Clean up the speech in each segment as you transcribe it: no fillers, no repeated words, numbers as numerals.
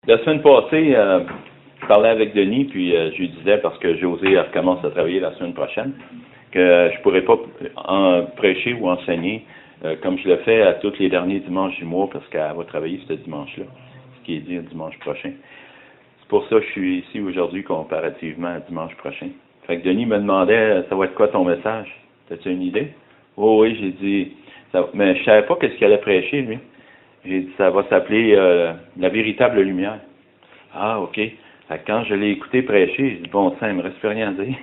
La semaine passée, je parlais avec Denis, puis je lui disais, parce que José recommence à travailler la semaine prochaine, que je ne pourrais pas prêcher ou enseigner comme je le fais à tous les derniers dimanches du mois, parce qu'elle va travailler ce dimanche-là, ce qui est dit dimanche prochain. C'est pour ça que je suis ici aujourd'hui comparativement à dimanche prochain. Fait que Denis me demandait, ça va être quoi ton message? T'as-tu une idée? Oh oui, j'ai dit, mais je savais pas qu'est-ce qu'il allait prêcher, lui. J'ai dit, ça va s'appeler la véritable lumière. Ah, OK. Quand je l'ai écouté prêcher, j'ai dit, bon sang, il me reste plus rien à dire.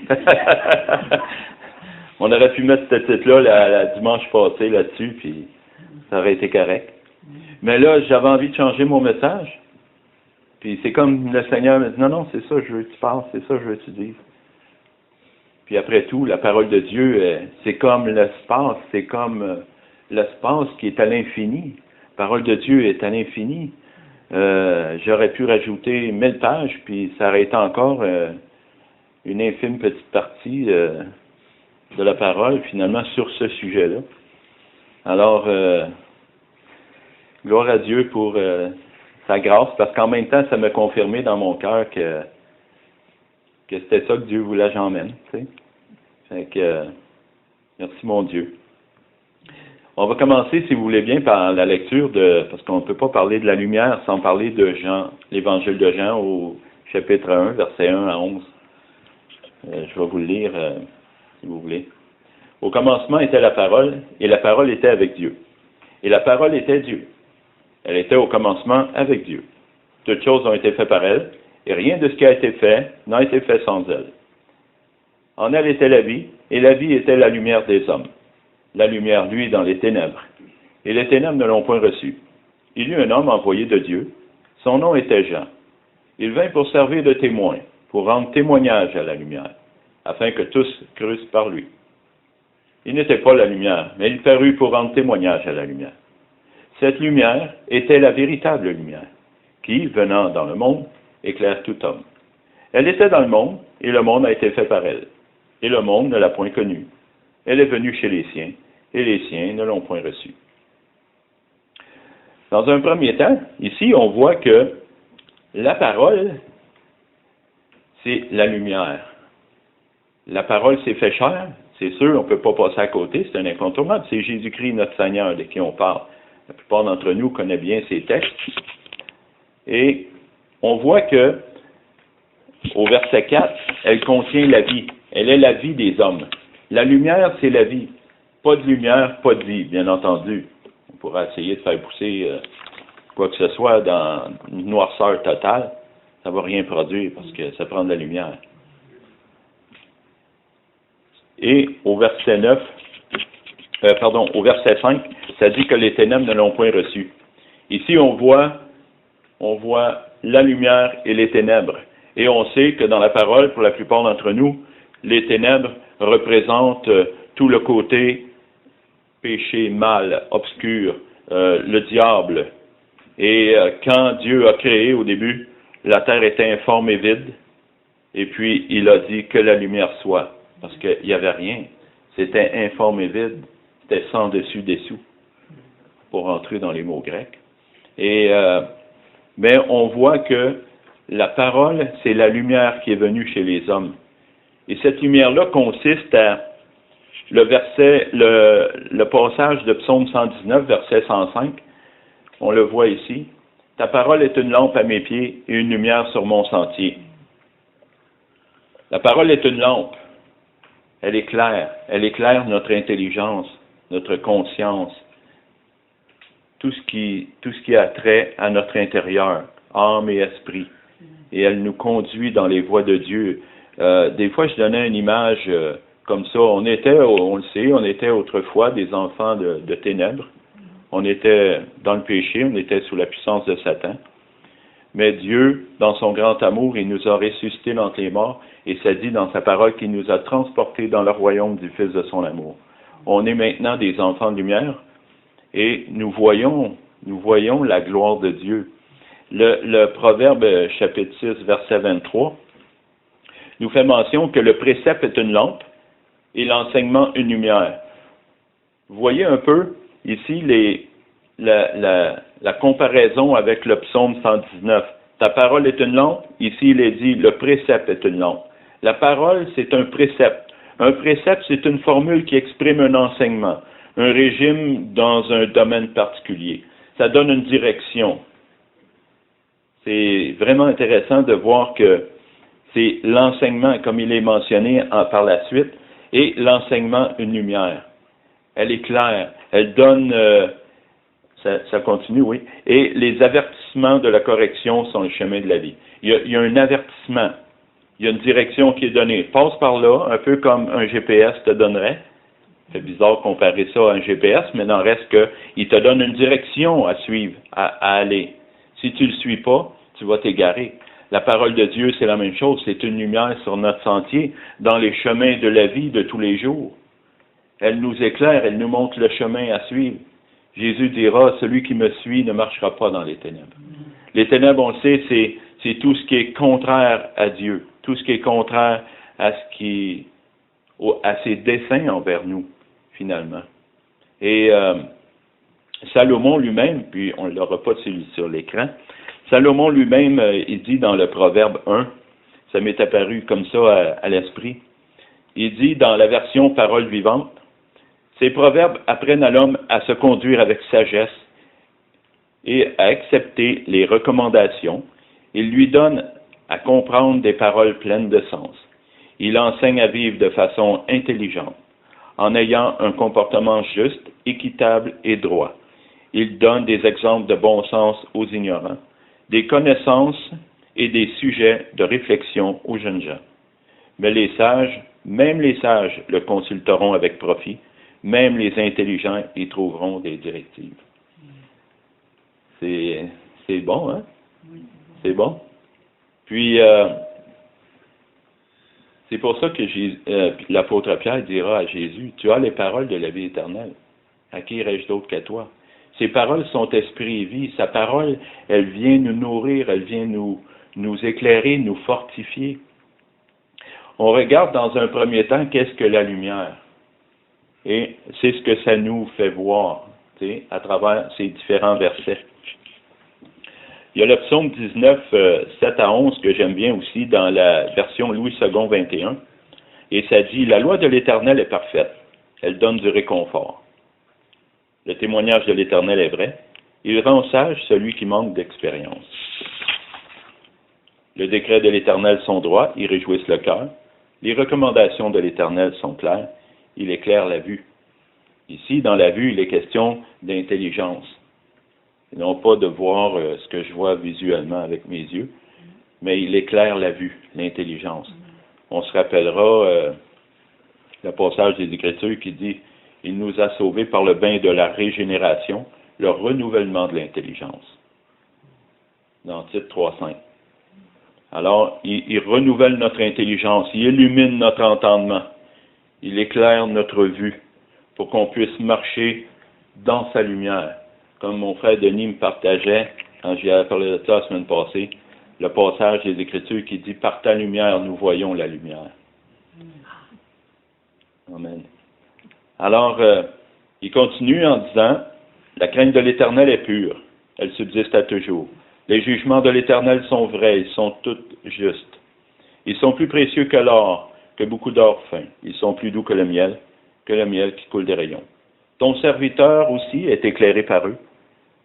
On aurait pu mettre ce titre-là la dimanche passé là-dessus, puis ça aurait été correct. Mais là, j'avais envie de changer mon message. Puis c'est comme le Seigneur me dit, non, c'est ça que je veux que tu parles, c'est ça que je veux que tu dises. Puis après tout, la parole de Dieu, c'est comme l'espace, c'est comme l'espace qui est à l'infini. La parole de Dieu est à l'infini. J'aurais pu rajouter 1000 pages, puis ça aurait été encore une infime petite partie de la parole, finalement, sur ce sujet-là. Alors, gloire à Dieu pour sa grâce, parce qu'en même temps, ça m'a confirmé dans mon cœur que c'était ça que Dieu voulait que j'emmène. Tu sais. Fait que, merci mon Dieu. On va commencer, si vous voulez bien, par la lecture parce qu'on ne peut pas parler de la lumière sans parler de Jean, l'évangile de Jean au chapitre 1, versets 1 à 11. Je vais vous le lire, si vous voulez. Au commencement était la parole, et la parole était avec Dieu. Et la parole était Dieu. Elle était au commencement avec Dieu. Toutes choses ont été faites par elle, et rien de ce qui a été fait n'a été fait sans elle. En elle était la vie, et la vie était la lumière des hommes. La lumière, lui, dans les ténèbres. Et les ténèbres ne l'ont point reçu. Il y eut un homme envoyé de Dieu. Son nom était Jean. Il vint pour servir de témoin, pour rendre témoignage à la lumière, afin que tous crussent par lui. Il n'était pas la lumière, mais il parut pour rendre témoignage à la lumière. Cette lumière était la véritable lumière, qui, venant dans le monde, éclaire tout homme. Elle était dans le monde, et le monde a été fait par elle. Et le monde ne l'a point connue. Elle est venue chez les siens, et les siens ne l'ont point reçue. Dans un premier temps, ici, on voit que la parole, c'est la lumière. La parole s'est fait chair, c'est sûr, on ne peut pas passer à côté, c'est un incontournable. C'est Jésus-Christ, notre Seigneur, de qui on parle. La plupart d'entre nous connaissent bien ces textes. Et on voit que, au verset 4, elle contient la vie. Elle est la vie des hommes. La lumière, c'est la vie. Pas de lumière, pas de vie, bien entendu. On pourra essayer de faire pousser quoi que ce soit dans une noirceur totale. Ça ne va rien produire parce que ça prend de la lumière. Et au verset 5, ça dit que les ténèbres ne l'ont point reçu. Ici, on voit la lumière et les ténèbres. Et on sait que dans la parole, pour la plupart d'entre nous, les ténèbres représentent tout le côté péché, mal, obscur, le diable. Et quand Dieu a créé au début, la terre était informe et vide, et puis il a dit que la lumière soit, parce qu'il n'y avait rien. C'était informe et vide, c'était sans dessus dessous, pour entrer dans les mots grecs. Et mais on voit que la parole, c'est la lumière qui est venue chez les hommes. Et cette lumière-là consiste à le passage de Psaume 119, verset 105. On le voit ici. Ta parole est une lampe à mes pieds et une lumière sur mon sentier. La parole est une lampe. Elle éclaire. Elle éclaire notre intelligence, notre conscience, tout ce qui a trait à notre intérieur, âme et esprit. Et elle nous conduit dans les voies de Dieu. Des fois, je donnais une image comme ça. On le sait, on était autrefois des enfants de ténèbres. On était dans le péché, on était sous la puissance de Satan. Mais Dieu, dans son grand amour, il nous a ressuscités d'entre les morts, et ça dit dans sa parole qu'il nous a transportés dans le royaume du Fils de son amour. On est maintenant des enfants de lumière, et nous voyons la gloire de Dieu. Le Proverbe chapitre 6, verset 23, nous fait mention que le précepte est une lampe et l'enseignement une lumière. Vous voyez un peu ici la comparaison avec le psaume 119. Ta parole est une lampe. Ici, il est dit, le précepte est une lampe. La parole, c'est un précepte. Un précepte, c'est une formule qui exprime un enseignement, un régime dans un domaine particulier. Ça donne une direction. C'est vraiment intéressant de voir que c'est l'enseignement, comme il est mentionné par la suite, et l'enseignement une lumière. Elle est claire, elle donne, ça continue, oui, et les avertissements de la correction sont le chemin de la vie. Il y a un avertissement, il y a une direction qui est donnée. Passe par là, un peu comme un GPS te donnerait. C'est bizarre de comparer ça à un GPS, mais n'en reste qu'il te donne une direction à suivre, à aller. Si tu ne le suis pas, tu vas t'égarer. La parole de Dieu, c'est la même chose, c'est une lumière sur notre sentier, dans les chemins de la vie de tous les jours. Elle nous éclaire, elle nous montre le chemin à suivre. Jésus dira, celui qui me suit ne marchera pas dans les ténèbres. Les ténèbres, on le sait, c'est tout ce qui est contraire à Dieu, tout ce qui est contraire à ses desseins envers nous, finalement. Et Salomon lui-même, puis on ne l'aura pas sur l'écran, Salomon lui-même, il dit dans le Proverbe 1, ça m'est apparu comme ça à l'esprit, il dit dans la version parole vivante, ces proverbes apprennent à l'homme à se conduire avec sagesse et à accepter les recommandations. Il lui donne à comprendre des paroles pleines de sens. Il enseigne à vivre de façon intelligente, en ayant un comportement juste, équitable et droit. Il donne des exemples de bon sens aux ignorants, des connaissances et des sujets de réflexion aux jeunes gens. Mais les sages, même les sages, le consulteront avec profit, même les intelligents y trouveront des directives. C'est bon, hein? C'est bon. Puis, c'est pour ça que l'apôtre Pierre dira à Jésus, tu as les paroles de la vie éternelle. À qui irai-je d'autre qu'à toi? Ces paroles sont esprit et vie. Sa parole, elle vient nous nourrir, elle vient nous éclairer, nous fortifier. On regarde dans un premier temps qu'est-ce que la lumière. Et c'est ce que ça nous fait voir, à travers ces différents versets. Il y a le psaume 19, 7 à 11, que j'aime bien aussi, dans la version Louis II 21. Et ça dit, la loi de l'Éternel est parfaite. Elle donne du réconfort. Le témoignage de l'Éternel est vrai. Il rend sage celui qui manque d'expérience. Le décret de l'Éternel sont droits, ils réjouissent le cœur. Les recommandations de l'Éternel sont claires, il éclaire la vue. Ici, dans la vue, il est question d'intelligence. Et non pas de voir ce que je vois visuellement avec mes yeux, mais il éclaire la vue, l'intelligence. On se rappellera le passage des Écritures qui dit « Il nous a sauvés par le bain de la régénération, le renouvellement de l'intelligence. » Dans Tite 3.5. Alors, il renouvelle notre intelligence, il illumine notre entendement, il éclaire notre vue pour qu'on puisse marcher dans sa lumière. Comme mon frère Denis me partageait, quand j'ai parlé de ça la semaine passée, le passage des Écritures qui dit « Par ta lumière, nous voyons la lumière. » Amen. Alors, il continue en disant « La crainte de l'Éternel est pure, elle subsiste à toujours. Les jugements de l'Éternel sont vrais, ils sont tous justes. Ils sont plus précieux que l'or, que beaucoup d'or fin. Ils sont plus doux que le miel qui coule des rayons. Ton serviteur aussi est éclairé par eux.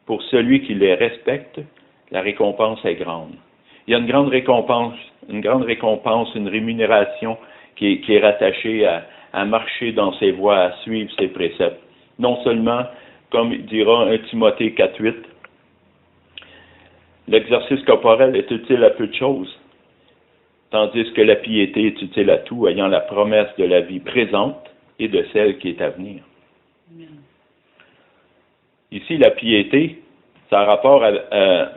Pour celui qui les respecte, la récompense est grande. » Il y a une grande récompense, une rémunération qui est rattachée à marcher dans ses voies, à suivre ses préceptes. Non seulement, comme dira 1 Timothée 4.8, l'exercice corporel est utile à peu de choses, tandis que la piété est utile à tout, ayant la promesse de la vie présente et de celle qui est à venir. Ici, la piété, ça a rapport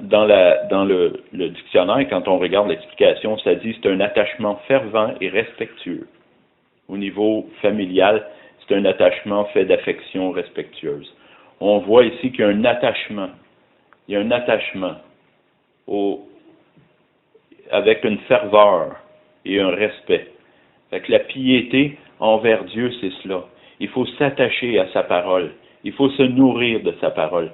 dans le dictionnaire, quand on regarde l'explication, ça dit c'est un attachement fervent et respectueux. Au niveau familial, c'est un attachement fait d'affection respectueuse. On voit ici qu'il y a un attachement. Il y a un attachement avec une ferveur et un respect. Fait que la piété envers Dieu, c'est cela. Il faut s'attacher à sa parole. Il faut se nourrir de sa parole.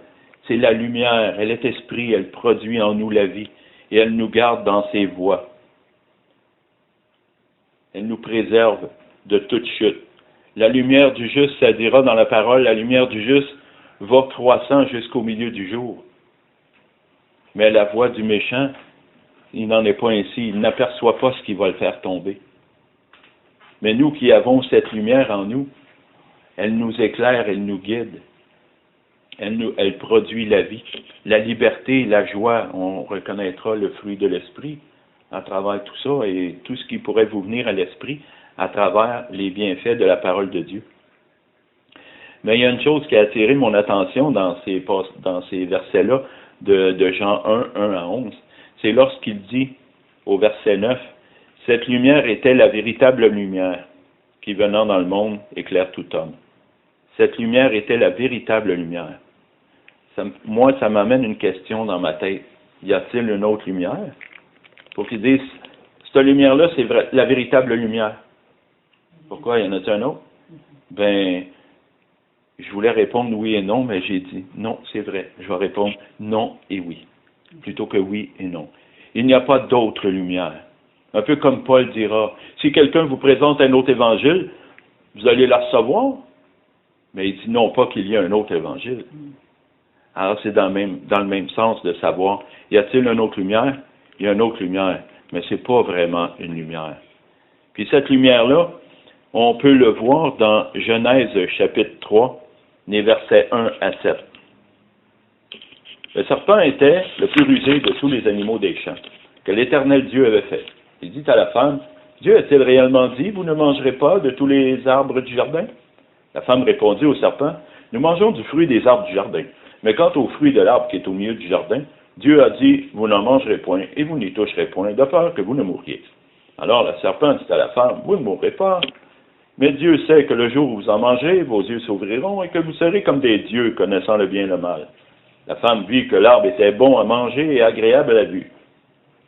C'est la lumière, elle est esprit, elle produit en nous la vie. et elle nous garde dans ses voies. Elle nous préserve de toute chute. La lumière du juste, ça dira dans la parole, la lumière du juste va croissant jusqu'au milieu du jour. Mais la voix du méchant, il n'en est pas ainsi. Il n'aperçoit pas ce qui va le faire tomber. Mais nous qui avons cette lumière en nous, elle nous éclaire, elle nous guide. Elle produit la vie, la liberté, la joie. On reconnaîtra le fruit de l'esprit à travers tout ça et tout ce qui pourrait vous venir à l'esprit à travers les bienfaits de la parole de Dieu. Mais il y a une chose qui a attiré mon attention dans ces versets-là de Jean 1, 1 à 11. C'est lorsqu'il dit au verset 9, « Cette lumière était la véritable lumière qui venant dans le monde éclaire tout homme. » Cette lumière était la véritable lumière. Moi, ça m'amène une question dans ma tête. Y a-t-il une autre lumière? Pour qu'ils disent, cette lumière-là, c'est la véritable lumière. Pourquoi? Y en a-t-il un autre? Ben, je voulais répondre oui et non, mais j'ai dit non, c'est vrai. Je vais répondre non et oui, plutôt que oui et non. Il n'y a pas d'autre lumière. Un peu comme Paul dira, si quelqu'un vous présente un autre évangile, vous allez la recevoir. Mais il dit non pas qu'il y a un autre évangile. Alors c'est dans le même sens de savoir, y a-t-il une autre lumière? Il y a une autre lumière, mais c'est pas vraiment une lumière. Puis cette lumière-là, on peut le voir dans Genèse chapitre 3, les versets 1 à 7. Le serpent était le plus rusé de tous les animaux des champs que l'Éternel Dieu avait fait. Il dit à la femme, Dieu a-t-il réellement dit, vous ne mangerez pas de tous les arbres du jardin? La femme répondit au serpent, nous mangeons du fruit des arbres du jardin. Mais quant au fruit de l'arbre qui est au milieu du jardin, Dieu a dit, vous n'en mangerez point et vous n'y toucherez point, de peur que vous ne mouriez. Alors le serpent dit à la femme, vous ne mourrez pas. Mais Dieu sait que le jour où vous en mangerez, vos yeux s'ouvriront et que vous serez comme des dieux connaissant le bien et le mal. La femme vit que l'arbre était bon à manger et agréable à la vue,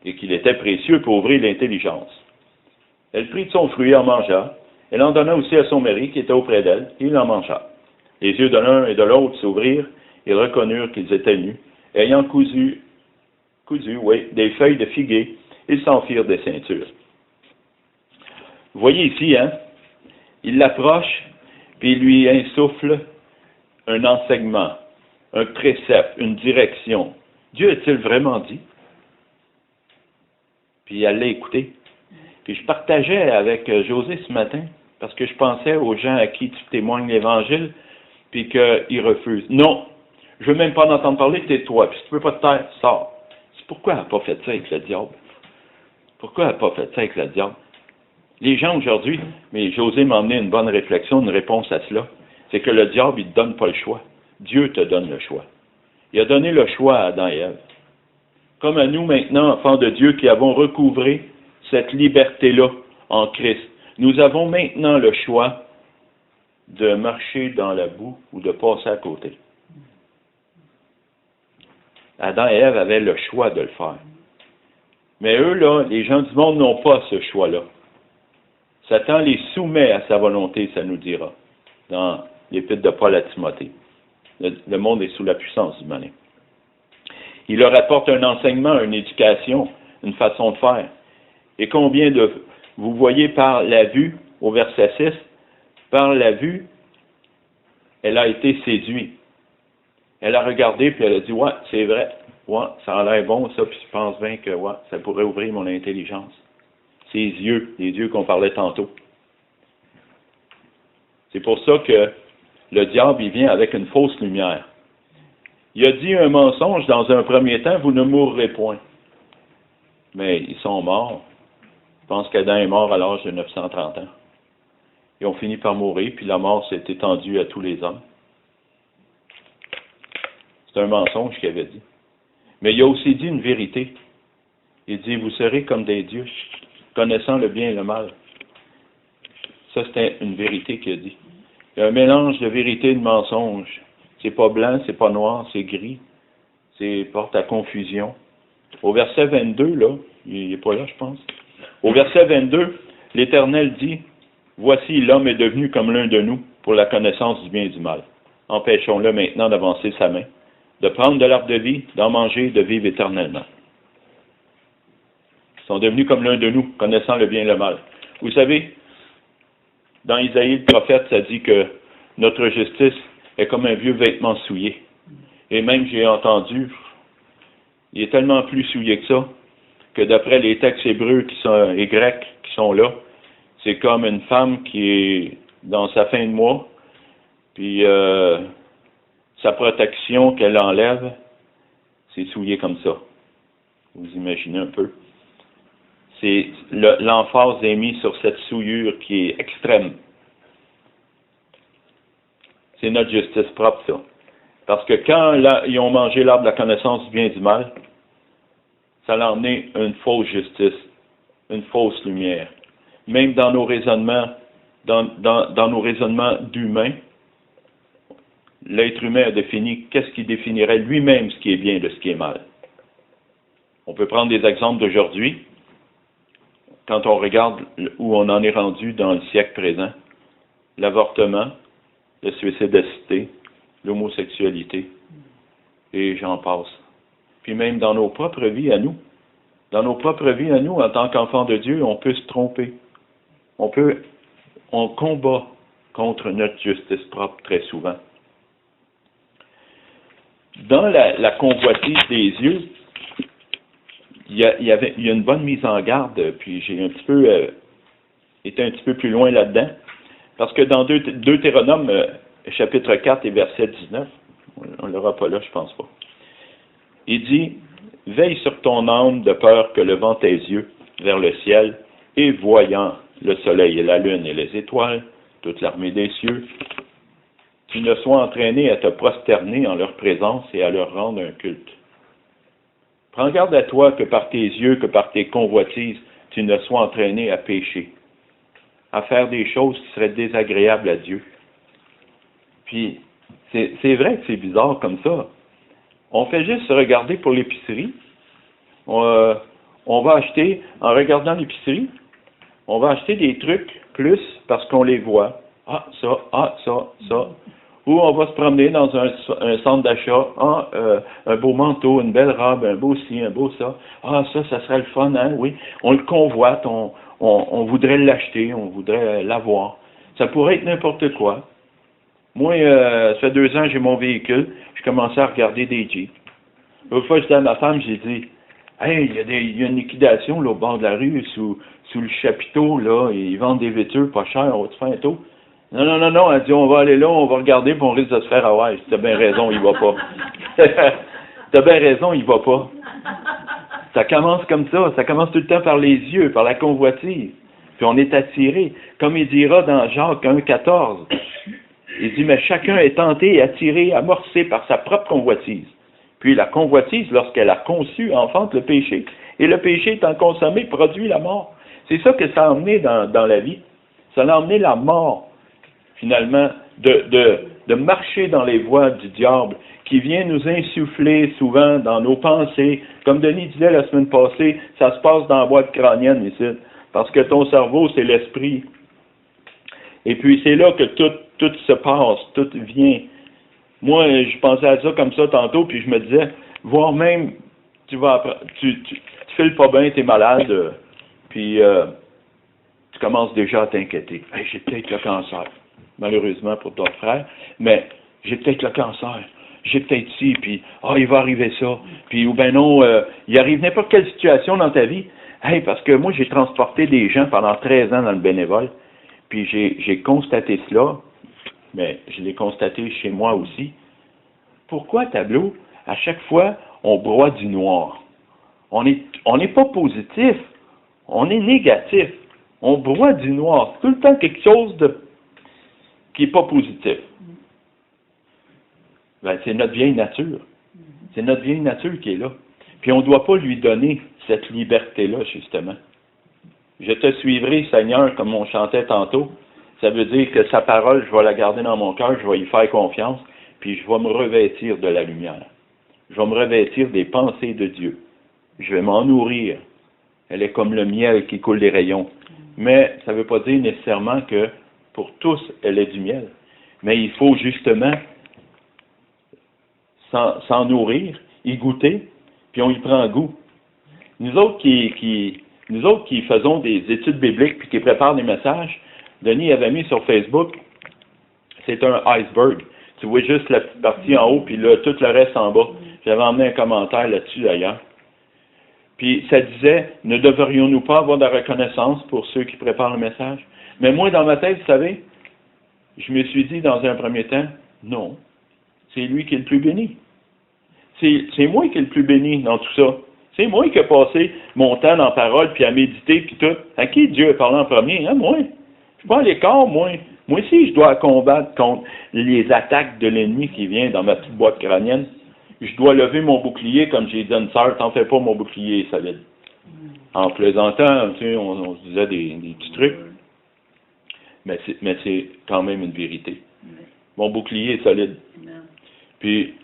et qu'il était précieux pour ouvrir l'intelligence. Elle prit de son fruit et en mangea. Elle en donna aussi à son mari qui était auprès d'elle, et il en mangea. Les yeux de l'un et de l'autre s'ouvrirent, et reconnurent qu'ils étaient nus, et ayant cousu des feuilles de figuier, ils s'en firent des ceintures. Vous voyez ici, il l'approche, puis il lui insuffle un enseignement, un précepte, une direction. Dieu a-t-il vraiment dit? Puis elle l'a écouté. Puis je partageais avec José ce matin, parce que je pensais aux gens à qui tu témoignes l'Évangile, puis qu'ils refusent. Non, je veux même pas en entendre parler, tais-toi. Puis si tu veux pas te taire, sors. C'est pourquoi elle n'a pas fait ça avec le diable? Pourquoi elle n'a pas fait ça avec le diable? Les gens aujourd'hui, mais José m'a emmené une bonne réflexion, une réponse à cela, c'est que le diable, il ne te donne pas le choix. Dieu te donne le choix. Il a donné le choix à Adam et Ève. Comme à nous maintenant, enfants de Dieu, qui avons recouvré cette liberté-là en Christ, nous avons maintenant le choix de marcher dans la boue ou de passer à côté. Adam et Ève avaient le choix de le faire. Mais eux, là, les gens du monde n'ont pas ce choix-là. Satan les soumet à sa volonté, ça nous dira, dans l'épître de Paul à Timothée. Le monde est sous la puissance du malin. Il leur apporte un enseignement, une éducation, une façon de faire. Et combien de... Vous voyez par la vue, au verset 6, par la vue, elle a été séduite. Elle a regardé, puis elle a dit, ouais, c'est vrai, ouais, ça a l'air bon ça, puis je pense bien que ouais, ça pourrait ouvrir mon intelligence. Ses yeux, les yeux qu'on parlait tantôt. C'est pour ça que le diable, il vient avec une fausse lumière. Il a dit un mensonge dans un premier temps, vous ne mourrez point. Mais ils sont morts. Je pense qu'Adam est mort à l'âge de 930 ans. Ils ont fini par mourir, puis la mort s'est étendue à tous les hommes. C'est un mensonge qu'il avait dit. Mais il a aussi dit une vérité. Il dit, vous serez comme des dieux, connaissant le bien et le mal. Ça, c'était une vérité qu'il a dit. Il y a un mélange de vérité et de mensonge. C'est pas blanc, c'est pas noir, c'est gris. C'est porte à confusion. Au verset 22, là, il n'est pas là, je pense. Au verset 22, l'Éternel dit, voici l'homme est devenu comme l'un de nous pour la connaissance du bien et du mal. Empêchons-le maintenant d'avancer sa main, de prendre de l'arbre de vie, d'en manger et de vivre éternellement. Ils sont devenus comme l'un de nous, connaissant le bien et le mal. Vous savez, dans Isaïe, le prophète, ça dit que notre justice est comme un vieux vêtement souillé. Et même, j'ai entendu, il est tellement plus souillé que ça, que d'après les textes hébreux et grecs qui sont là, c'est comme une femme qui est dans sa fin de mois, puis sa protection qu'elle enlève, c'est souillé comme ça. Vous imaginez un peu. C'est l'emphase est mise sur cette souillure qui est extrême. C'est notre justice propre, ça. Parce que quand ils ont mangé l'arbre de la connaissance du bien et du mal, ça a emmené une fausse justice, une fausse lumière. Même dans nos raisonnements, dans nos raisonnements d'humains, l'être humain a défini qu'est-ce qui définirait lui-même ce qui est bien de ce qui est mal. On peut prendre des exemples d'aujourd'hui, quand on regarde où on en est rendu dans le siècle présent. L'avortement, le suicide assisté, l'homosexualité, et j'en passe. Puis même dans nos propres vies à nous. Dans nos propres vies à nous, en tant qu'enfants de Dieu, on peut se tromper. On combat contre notre justice propre très souvent. Dans la convoitise des yeux, il y a une bonne mise en garde, puis j'ai été un petit peu plus loin là-dedans, parce que dans Deutéronome, chapitre 4 et verset 19, on ne l'aura pas là, je pense pas, il dit « Veille sur ton âme de peur que levant tes yeux vers le ciel, et voyant le soleil et la lune et les étoiles, toute l'armée des cieux, tu ne sois entraîné à te prosterner en leur présence et à leur rendre un culte. Prends garde à toi que par tes yeux, que par tes convoitises, tu ne sois entraîné à pécher, à faire des choses qui seraient désagréables à Dieu. » Puis, c'est vrai que c'est bizarre comme ça. On fait juste se regarder pour l'épicerie. On va acheter, en regardant l'épicerie, on va acheter des trucs plus parce qu'on les voit. Ah, ça. Ou on va se promener dans un centre d'achat. Ah, un beau manteau, une belle robe, un beau ci, un beau ça. Ah, ça serait le fun, hein, oui. On le convoite, on voudrait l'acheter, on voudrait l'avoir. Ça pourrait être n'importe quoi. Moi, ça fait 2 ans, j'ai mon véhicule. Je commençais à regarder des Jeeps. L'autre fois, j'étais à ma femme, j'ai dit, « Hey, il y a une liquidation là, au bord de la rue, sous le chapiteau, là. Ils vendent des vêtures pas chères, on va te faire un tour. » Non, elle dit, on va aller là, on va regarder, puis on risque de se faire avoir. T'as bien raison, il va pas. T'as bien raison, il va pas. Ça commence comme ça commence tout le temps par les yeux, par la convoitise. Puis on est attiré. Comme il dira dans Jacques 1,14, il dit, mais chacun est tenté et attiré, amorcé par sa propre convoitise. Puis la convoitise, lorsqu'elle a conçu, enfante le péché. Et le péché étant consommé, produit la mort. C'est ça que ça a emmené dans la vie. Ça a emmené la mort, finalement, de marcher dans les voies du diable, qui vient nous insuffler souvent dans nos pensées. Comme Denis disait la semaine passée, ça se passe dans la boîte crânienne ici. Parce que ton cerveau, c'est l'esprit. Et puis c'est là que tout se passe, tout vient. Moi, je pensais à ça comme ça tantôt, puis je me disais, voire même, tu files pas bien, tu es malade, puis tu commences déjà à t'inquiéter. Hey, j'ai peut-être le cancer, malheureusement pour ton frère, mais j'ai peut-être le cancer, j'ai peut-être ci, puis il va arriver ça, puis ou ben non, il arrive n'importe quelle situation dans ta vie. Hey, parce que moi, j'ai transporté des gens pendant 13 ans dans le bénévole, puis j'ai constaté cela, mais je l'ai constaté chez moi aussi. Pourquoi, Tableau, à chaque fois, on broie du noir? On n'est pas positif, on est négatif. On broie du noir. C'est tout le temps quelque chose qui n'est pas positif. Ben, c'est notre vieille nature. C'est notre vieille nature qui est là. Puis on ne doit pas lui donner cette liberté-là, justement. Je te suivrai, Seigneur, comme on chantait tantôt. Ça veut dire que sa parole, je vais la garder dans mon cœur, je vais y faire confiance, puis je vais me revêtir de la lumière. Je vais me revêtir des pensées de Dieu. Je vais m'en nourrir. Elle est comme le miel qui coule des rayons. Mais ça ne veut pas dire nécessairement que pour tous, elle est du miel. Mais il faut justement s'en nourrir, y goûter, puis on y prend goût. Nous autres qui Nous autres qui faisons des études bibliques puis qui préparent des messages, Denis avait mis sur Facebook, c'est un iceberg. Tu vois juste la petite partie en haut, puis là, tout le reste en bas. J'avais emmené un commentaire là-dessus d'ailleurs. Puis ça disait, ne devrions-nous pas avoir de la reconnaissance pour ceux qui préparent le message? Mais moi, dans ma tête, vous savez, je me suis dit dans un premier temps, non, c'est lui qui est le plus béni. C'est moi qui est le plus béni dans tout ça. C'est moi qui ai passé mon temps dans la parole, puis à méditer, puis tout. À qui Dieu a parlé en premier? Hein, moi. Je suis pas à l'écart, moi. Moi aussi, je dois combattre contre les attaques de l'ennemi qui vient dans ma petite boîte crânienne. Je dois lever mon bouclier, comme j'ai dit à une sœur, t'en fais pas, mon bouclier est solide. En plaisantant, tu sais, on se disait des petits trucs. Mais c'est quand même une vérité. Mon bouclier est solide. Puis,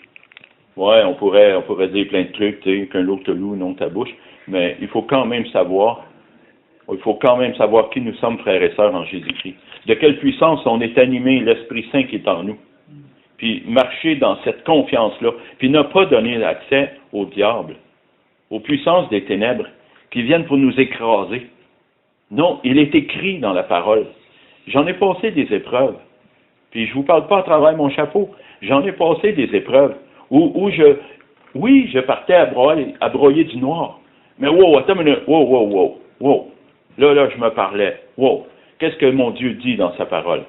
ouais, on pourrait dire plein de trucs, tu sais, qu'un loup te loue, non ta bouche. Mais il faut quand même savoir qui nous sommes, frères et sœurs, en Jésus-Christ. De quelle puissance on est animé, l'Esprit Saint qui est en nous. Puis marcher dans cette confiance-là, puis ne pas donner accès au diable, aux puissances des ténèbres, qui viennent pour nous écraser. Non, il est écrit dans la parole. J'en ai passé des épreuves. Puis je vous parle pas à travers mon chapeau. J'en ai passé des épreuves où je partais à broyer du noir. Mais wow, attends une minute, wow. Là, je me parlais. Wow, qu'est-ce que mon Dieu dit dans sa parole?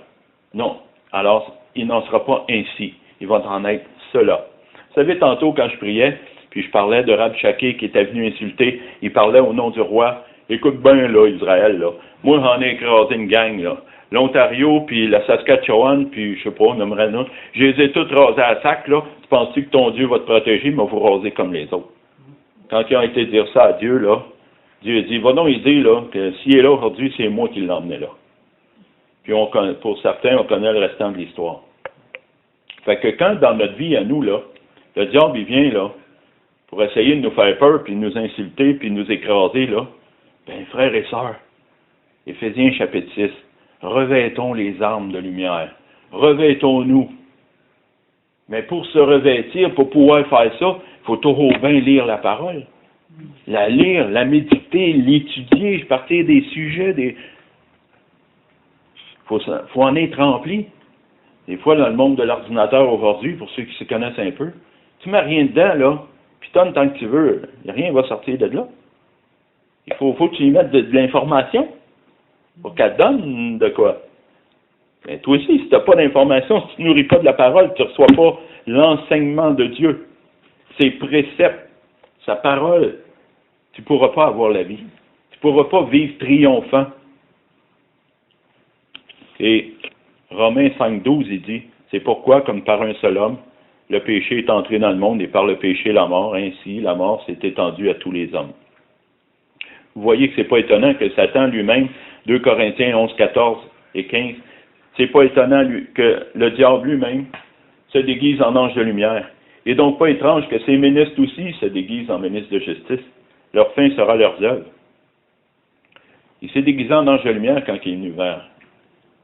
Non. Alors, il n'en sera pas ainsi. Il va en être cela. Vous savez, tantôt, quand je priais, puis je parlais de Rabshakeh qui était venu insulter, il parlait au nom du roi. Écoute bien, là, Israël, là. Moi, j'en ai écrasé une gang, là. L'Ontario, puis la Saskatchewan, puis je sais pas, on aimerait non. Je les ai toutes rasés à sac, là. Tu penses-tu que ton Dieu va te protéger, mais va vous raser comme les autres? Quand ils ont été dire ça à Dieu, là, Dieu dit, va donc, il dit, là, que s'il est là aujourd'hui, c'est moi qui l'ai emmené là. Puis pour certains, on connaît le restant de l'histoire. Fait que quand dans notre vie à nous, là, le diable, il vient, là, pour essayer de nous faire peur, puis de nous insulter, puis de nous écraser, là, ben, frères et sœurs, Éphésiens chapitre 6, revêtons les armes de lumière. Revêtons-nous. Mais pour se revêtir, pour pouvoir faire ça, il faut toujours bien lire la parole. La lire, la méditer, l'étudier, partir des sujets, faut en être rempli. Des fois, dans le monde de l'ordinateur aujourd'hui, pour ceux qui se connaissent un peu, tu mets rien dedans, là, puis tonne tant que tu veux, rien ne va sortir de là. Il faut que tu y mettes de l'information pour qu'elle donne de quoi. Mais toi aussi, si tu n'as pas d'information, si tu ne nourris pas de la parole, tu ne reçois pas l'enseignement de Dieu, ses préceptes, sa parole, tu ne pourras pas avoir la vie. Tu ne pourras pas vivre triomphant. Et Romains 5,12, il dit, c'est pourquoi, comme par un seul homme, le péché est entré dans le monde et par le péché la mort, ainsi la mort s'est étendue à tous les hommes. Vous voyez que c'est pas étonnant que Satan lui-même, 2 Corinthiens 11, 14 et 15, c'est pas étonnant que le diable lui-même se déguise en ange de lumière. Et donc pas étrange que ses ministres aussi se déguisent en ministres de justice. Leur fin sera leurs œuvres. Il s'est déguisé en ange de lumière quand il est venu vers.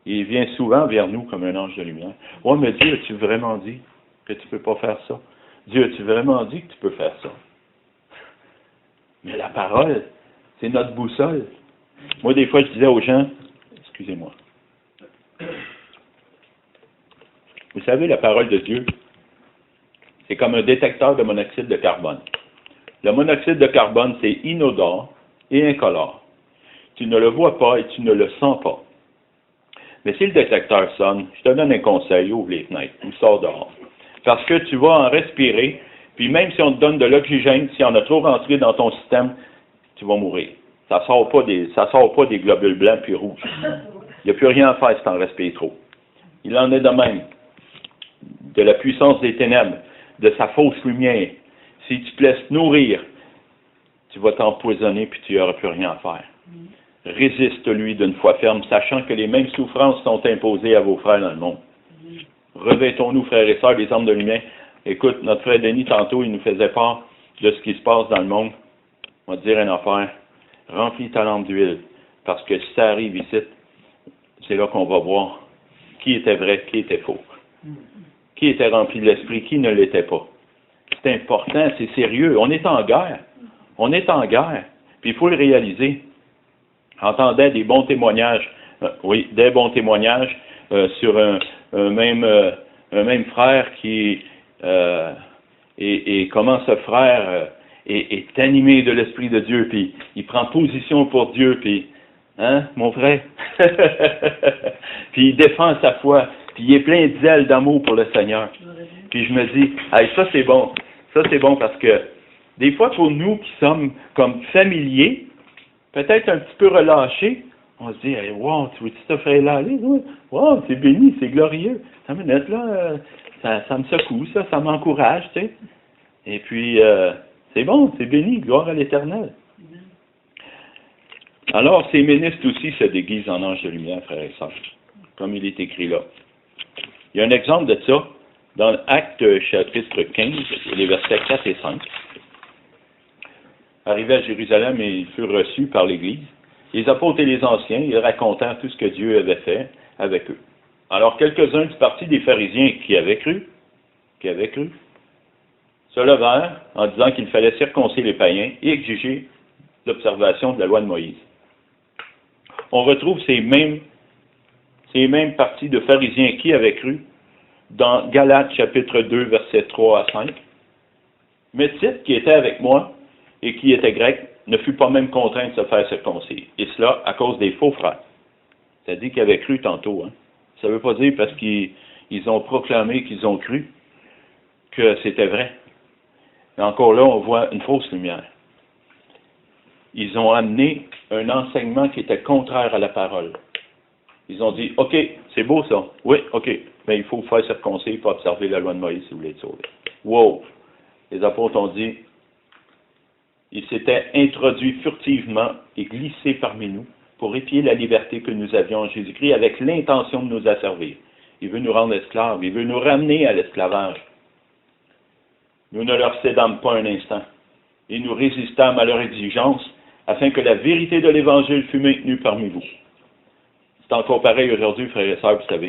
Il vient souvent vers nous comme un ange de lumière. Ouais, mais Dieu, as-tu vraiment dit que tu ne peux pas faire ça? Dieu, as-tu vraiment dit que tu peux faire ça? Mais la parole, c'est notre boussole. Moi, des fois, je disais aux gens, excusez-moi, vous savez, la parole de Dieu, c'est comme un détecteur de monoxyde de carbone. Le monoxyde de carbone, c'est inodore et incolore. Tu ne le vois pas et tu ne le sens pas. Mais si le détecteur sonne, je te donne un conseil, ouvre les fenêtres ou sors dehors. Parce que tu vas en respirer, puis même si on te donne de l'oxygène, si on a trop rentré dans ton système, tu vas mourir. Ça sort pas des globules blancs puis rouges. Il n'y a plus rien à faire si tu en respires trop. Il en est de même. De la puissance des ténèbres, de sa fausse lumière. Si tu te laisses nourrir, tu vas t'empoisonner puis tu n'auras plus rien à faire. Résiste-lui d'une foi ferme, sachant que les mêmes souffrances sont imposées à vos frères dans le monde. Revêtons-nous, frères et sœurs, des armes de lumière. Écoute, notre frère Denis, tantôt, il nous faisait part de ce qui se passe dans le monde. On va te dire une affaire. Remplis ta lampe d'huile. Parce que si ça arrive ici, c'est là qu'on va voir qui était vrai, qui était faux. Qui était rempli de l'esprit, qui ne l'était pas. C'est important, c'est sérieux. On est en guerre. On est en guerre. Puis il faut le réaliser. J'entendais des bons témoignages, des bons témoignages sur un même frère qui et comment ce frère est animé de l'Esprit de Dieu, puis il prend position pour Dieu, puis hein, mon frère, puis il défend sa foi, puis il est plein de zèle d'amour pour le Seigneur. Puis je me dis, hey, ça c'est bon parce que des fois pour nous qui sommes comme familiers, peut-être un petit peu relâchés, on se dit, hey, wow, tu vois-tu ce frère-là aller? Wow, c'est béni, c'est glorieux. Ça me net là, ça me secoue, ça m'encourage, tu sais. Et puis, c'est bon, c'est béni, gloire à l'Éternel. Alors, ces ministres aussi se déguisent en anges de lumière, frères et sœurs, comme il est écrit là. Il y a un exemple de ça dans Actes chapitre 15, les versets 4 et 5. Arrivés à Jérusalem, ils furent reçus par l'Église. Les apôtres et les anciens, ils racontèrent tout ce que Dieu avait fait avec eux. Alors, quelques-uns du parti des pharisiens qui avaient cru, se levèrent en disant qu'il fallait circoncire les païens et exiger l'observation de la loi de Moïse. On retrouve ces mêmes partis de pharisiens qui avaient cru dans Galates chapitre 2, versets 3 à 5. Mais Tite, qui était avec moi et qui était grec, ne fut pas même contraint de se faire circoncire. Et cela à cause des faux frères. Ça dit qu'ils avaient cru tantôt. Hein? Ça ne veut pas dire parce qu'ils ont proclamé qu'ils ont cru que c'était vrai. Et encore là, on voit une fausse lumière. Ils ont amené un enseignement qui était contraire à la parole. Ils ont dit, OK, c'est beau ça. Oui, OK, mais il faut vous faire circoncire, il faut observer la loi de Moïse si vous voulez être sauvé. Wow! Les apôtres ont dit, il s'était introduit furtivement et glissé parmi nous pour épier la liberté que nous avions en Jésus-Christ avec l'intention de nous asservir. Il veut nous rendre esclaves, il veut nous ramener à l'esclavage. Nous ne leur cédâmes pas un instant et nous résistâmes à leur exigence afin que la vérité de l'Évangile fût maintenue parmi vous. C'est encore pareil aujourd'hui, frères et sœurs, vous savez.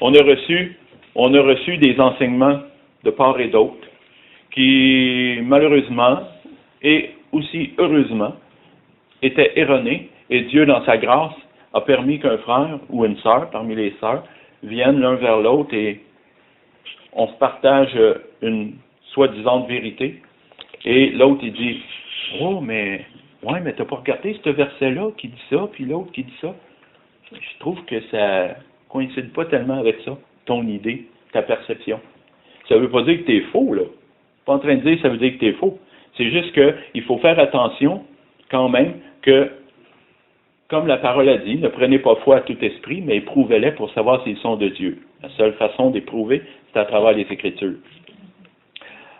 On a reçu des enseignements de part et d'autre qui, malheureusement, et aussi heureusement, étaient erronés, et Dieu, dans sa grâce, a permis qu'un frère ou une sœur, parmi les sœurs, viennent l'un vers l'autre et on se partage une soi-disant vérité. Et l'autre, il dit, oh, mais t'as pas regardé ce verset-là qui dit ça, puis l'autre qui dit ça. Je trouve que ça coïncide pas tellement avec ça, ton idée, ta perception. Ça veut pas dire que tu es faux, là. Pas en train de dire que ça veut dire que tu es faux. C'est juste qu'il faut faire attention, quand même, que, comme la parole a dit, ne prenez pas foi à tout esprit, mais éprouvez-les pour savoir s'ils sont de Dieu. La seule façon d'éprouver, c'est à travers les Écritures.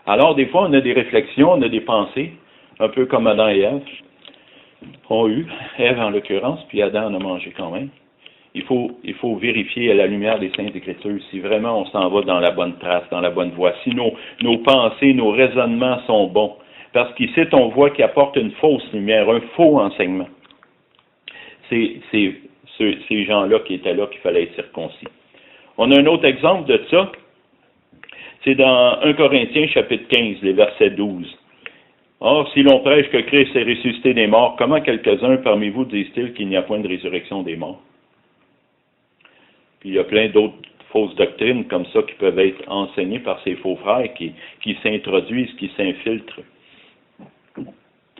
Alors, des fois, on a des réflexions, on a des pensées, un peu comme Adam et Ève ont eu, Ève en l'occurrence, puis Adam en a mangé quand même. Il faut vérifier à la lumière des Saintes Écritures si vraiment on s'en va dans la bonne trace, dans la bonne voie, si nos pensées, nos raisonnements sont bons. Parce qu'ici, on voit qu'il apporte une fausse lumière, un faux enseignement. C'est ces gens-là qui étaient là qu'il fallait être circoncis. On a un autre exemple de ça, c'est dans 1 Corinthiens chapitre 15, les versets 12. Or, si l'on prêche que Christ est ressuscité des morts, comment quelques-uns parmi vous disent-ils qu'il n'y a point de résurrection des morts? Puis il y a plein d'autres fausses doctrines comme ça qui peuvent être enseignées par ces faux frères qui s'introduisent, qui s'infiltrent.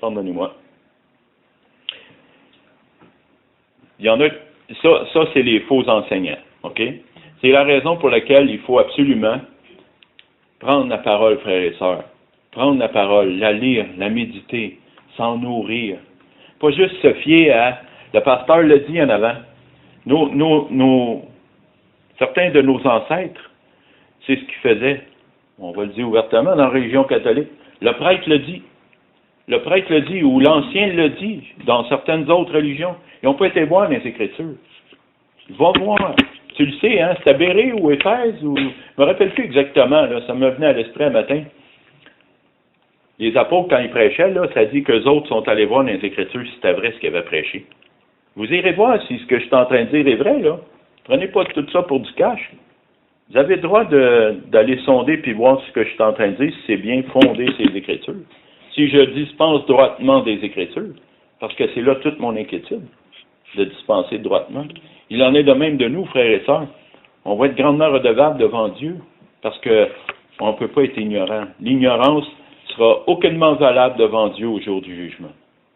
Pardonnez-moi. Il y en a, ça c'est les faux enseignants, ok? C'est la raison pour laquelle il faut absolument prendre la parole, frères et sœurs. Prendre la parole, la lire, la méditer, s'en nourrir. Pas juste se fier à... Le pasteur l'a dit en avant. Certains de nos ancêtres, c'est ce qu'ils faisaient. On va le dire ouvertement dans la religion catholique. Le prêtre le dit. Le prêtre le dit, ou l'ancien le dit, dans certaines autres religions. Ils n'ont pas été voir dans les Écritures. Va voir. Tu le sais, hein, c'était Bérée ou Éphèse, ou... Je me rappelle plus exactement, là, ça me venait à l'esprit un matin. Les apôtres, quand ils prêchaient, là, ça dit qu'eux autres sont allés voir dans les Écritures si c'était vrai ce qu'ils avaient prêché. Vous irez voir si ce que je suis en train de dire est vrai, là. Prenez pas tout ça pour du cash. Vous avez le droit d'aller sonder puis voir ce que je suis en train de dire, si c'est bien fondé ces Écritures. Si je dispense droitement des Écritures, parce que c'est là toute mon inquiétude, de dispenser droitement. Il en est de même de nous, frères et sœurs. On va être grandement redevables devant Dieu, parce que on ne peut pas être ignorant. L'ignorance sera aucunement valable devant Dieu au jour du jugement.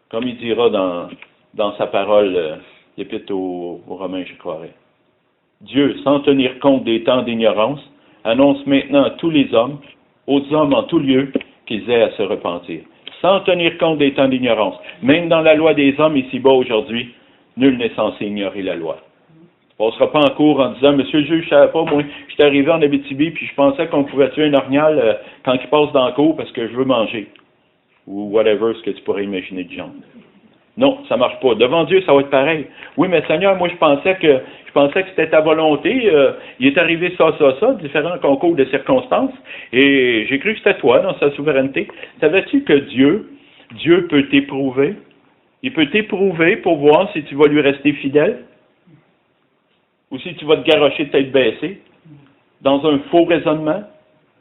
Comme il dira dans sa parole, l'Épître aux Romains, je croirais. Dieu, sans tenir compte des temps d'ignorance, annonce maintenant à tous les hommes, aux hommes en tout lieu, qu'ils aient à se repentir. Sans tenir compte des temps d'ignorance. Même dans la loi des hommes ici-bas aujourd'hui, nul n'est censé ignorer la loi. On ne sera pas en cours en disant, Monsieur le juge, je ne savais pas, moi, je suis arrivé en Abitibi, puis je pensais qu'on pouvait tuer un orignal quand il passe dans le cours parce que je veux manger. Ou whatever, ce que tu pourrais imaginer de genre. Non, ça ne marche pas. Devant Dieu, ça va être pareil. Oui, mais Seigneur, moi, je pensais que c'était ta volonté. Il est arrivé ça, différents concours de circonstances, et j'ai cru que c'était toi, dans sa souveraineté. Savais-tu que Dieu peut t'éprouver? Il peut t'éprouver pour voir si tu vas lui rester fidèle, ou si tu vas te garrocher de tête baissée, dans un faux raisonnement,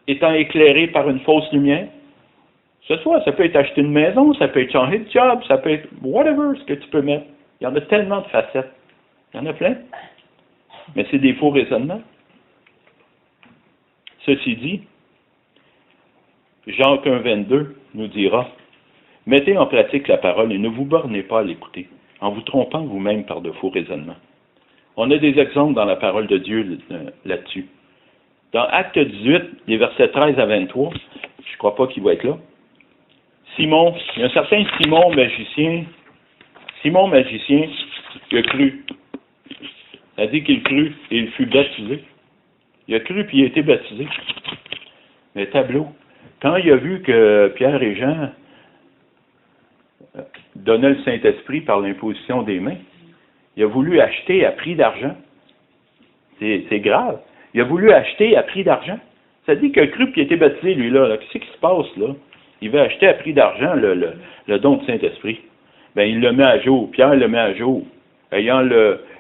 étant éclairé par une fausse lumière. Ça peut être acheter une maison, ça peut être changer de job, ça peut être whatever ce que tu peux mettre. Il y en a tellement de facettes. Il y en a plein. Mais c'est des faux raisonnements. Ceci dit, Jacques 1,22 nous dira, mettez en pratique la parole et ne vous bornez pas à l'écouter, en vous trompant vous-même par de faux raisonnements. On a des exemples dans la parole de Dieu là-dessus. Dans Acte 18, les versets 13 à 23, je ne crois pas qu'il va être là, Simon, il y a un certain Simon magicien, il a cru. Ça dit qu'il crut et il fut baptisé. Il a cru puis il a été baptisé. Mais tableau, quand il a vu que Pierre et Jean donnaient le Saint-Esprit par l'imposition des mains, il a voulu acheter à prix d'argent. C'est grave. Il a voulu acheter à prix d'argent. Ça dit qu'il a cru puis il a été baptisé, lui-là. Qu'est-ce qui se passe, là? Il veut acheter à prix d'argent le don du Saint-Esprit. Ben, il le met à jour. Pierre le met à jour. Ayant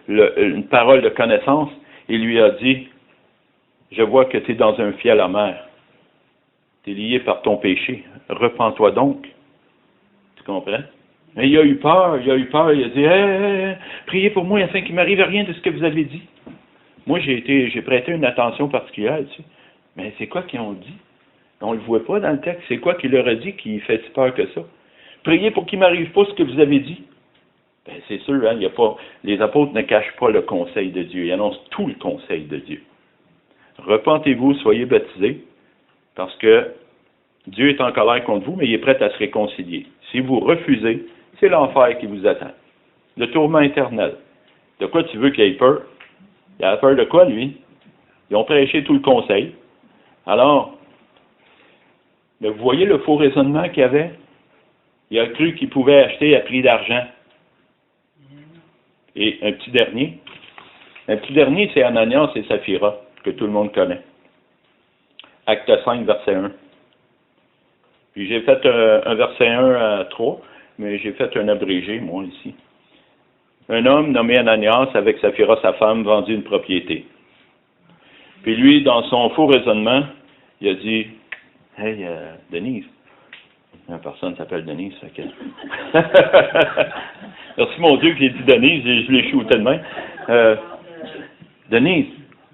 une parole de connaissance, il lui a dit, je vois que tu es dans un fiel amer. Tu es lié par ton péché. Repens-toi donc. Tu comprends? Mais il a eu peur, il a dit, hey, priez pour moi afin qu'il ne m'arrive rien de ce que vous avez dit. Moi, j'ai prêté une attention particulière dessus. Mais c'est quoi qu'ils ont dit? On ne le voit pas dans le texte. C'est quoi qu'il leur a dit qui fait si peur que ça? Priez pour qu'il ne m'arrive pas ce que vous avez dit. Ben, c'est sûr, hein, les apôtres ne cachent pas le conseil de Dieu. Ils annoncent tout le conseil de Dieu. Repentez-vous, soyez baptisés, parce que Dieu est en colère contre vous, mais il est prêt à se réconcilier. Si vous refusez, c'est l'enfer qui vous attend. Le tourment éternel. De quoi tu veux qu'il ait peur? Il a peur de quoi, lui? Ils ont prêché tout le conseil. Alors, mais vous voyez le faux raisonnement qu'il y avait? Il a cru qu'il pouvait acheter à prix d'argent. Et un petit dernier, c'est Ananias et Saphira, que tout le monde connaît. Acte 5, verset 1. Puis j'ai fait un verset 1 à 3, mais j'ai fait un abrégé, moi, ici. Un homme nommé Ananias, avec Saphira, sa femme, vendit une propriété. Puis lui, dans son faux raisonnement, il a dit, « Hey, Denise, la personne s'appelle Denise, fait que... Merci mon Dieu que j'ai dit Denise, je l'ai shooté de main. Denise,